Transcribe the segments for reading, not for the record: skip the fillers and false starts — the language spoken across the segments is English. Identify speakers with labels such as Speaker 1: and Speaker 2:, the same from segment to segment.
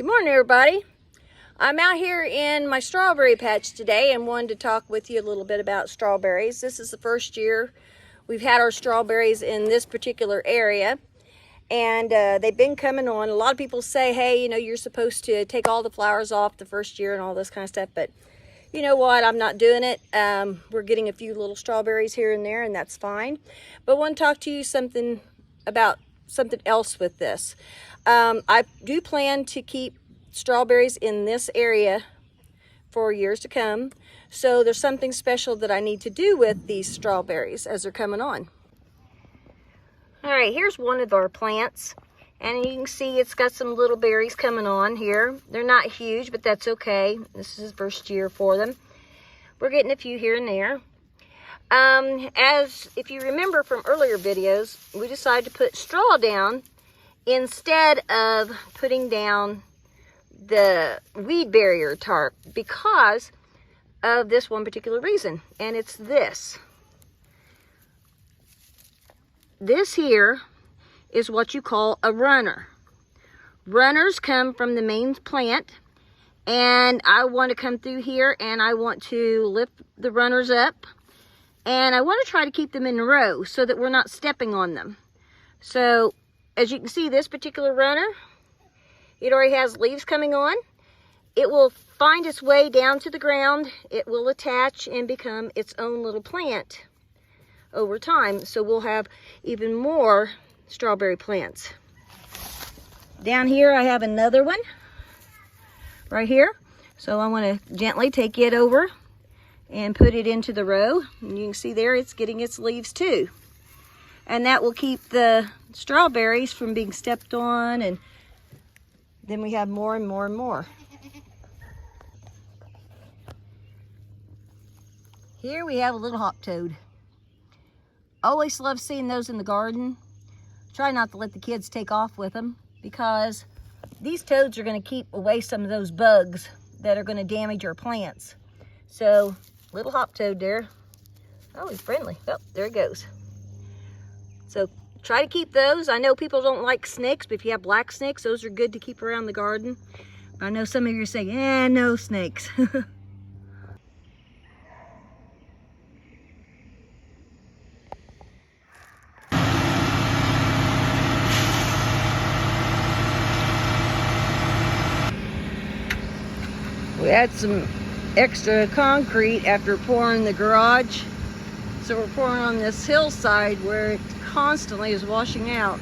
Speaker 1: Good morning, everybody. I'm out here in my strawberry patch today and wanted to talk with you a little bit about strawberries. This is the first year we've had our strawberries in this particular area, and they've been coming on. A lot of people say, hey, you know, you're supposed to take all the flowers off the first year and all this kind of stuff, but you know what, I'm not doing it. We're getting a few little strawberries here and there, and that's fine. But I want to talk to you about something else with this. I do plan to keep strawberries in this area for years to come. So there's something special that I need to do with these strawberries as they're coming on. All right, here's one of our plants. And you can see it's got some little berries coming on here. They're not huge, but that's okay. This is the first year for them. We're getting a few here and there. As if you remember from earlier videos, we decided to put straw down instead of putting down the weed barrier tarp because of this one particular reason, and it's this. This here is what you call a runner. Runners come from the main plant, and I want to come through here and I want to lift the runners up, and I want to try to keep them in a row so that we're not stepping on them. So as you can see, this particular runner, it already has leaves coming on. It will find its way down to the ground. It will attach and become its own little plant over time. So we'll have even more strawberry plants. Down here I have another one right here. So I want to gently take it over and put it into the row. And you can see there it's getting its leaves too. And that will keep the strawberries from being stepped on, and then we have more and more and more. Here we have a little hop toad. Always love seeing those in the garden. Try not to let the kids take off with them because these toads are going to keep away some of those bugs that are going to damage our plants. So, little hop toad there. Oh, he's friendly. Oh, there he goes. So try to keep those. I know people don't like snakes, but if you have black snakes, those are good to keep around the garden. I know some of you are saying, no snakes. We had some extra concrete after pouring the garage. So we're pouring on this hillside where it constantly is washing out.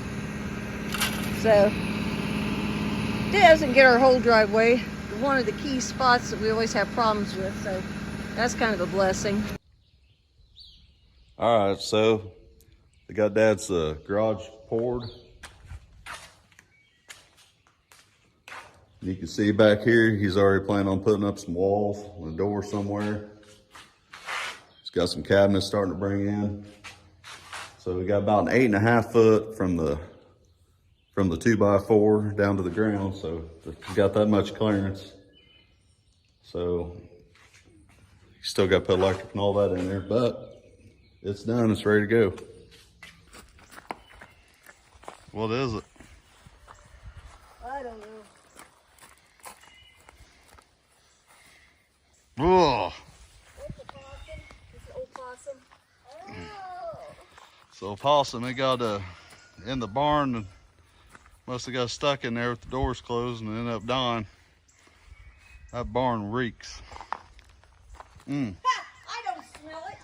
Speaker 1: So it doesn't get our whole driveway. One of the key spots that we always have problems with. So that's kind of a blessing.
Speaker 2: All right, so they got Dad's garage poured. You can see back here, he's already planning on putting up some walls and a door somewhere. He's got some cabinets starting to bring in. So we got about an 8.5 foot from the 2x4 down to the ground. So we got that much clearance. So you still got to put electric and all that in there, but it's done. It's ready to go. What is it?
Speaker 1: I don't know.
Speaker 2: Oh.
Speaker 1: It's a possum. It's an old possum. Oh.
Speaker 2: So possum, it got in the barn and must have got stuck in there with the doors closed and ended up dying. That barn reeks.
Speaker 1: Ha, I don't smell it.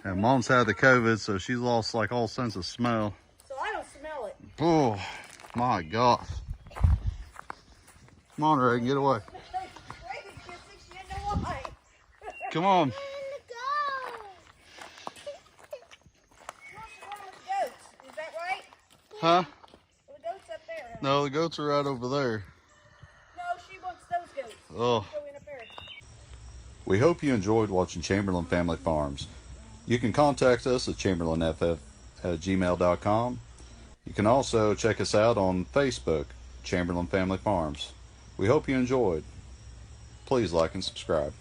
Speaker 2: And Mom's had the COVID, so she's lost like all sense of smell.
Speaker 1: So I don't smell it.
Speaker 2: Oh my gosh. Come on, Reagan, get away. Come on. Huh?
Speaker 1: The goats up there.
Speaker 2: No, the goats are right over there.
Speaker 1: No, she wants those goats.
Speaker 2: Oh.
Speaker 1: Go in up there.
Speaker 2: We hope you enjoyed watching Chamberlain Family Farms. You can contact us at chamberlainff@gmail.com. You can also check us out on Facebook, Chamberlain Family Farms. We hope you enjoyed. Please like and subscribe.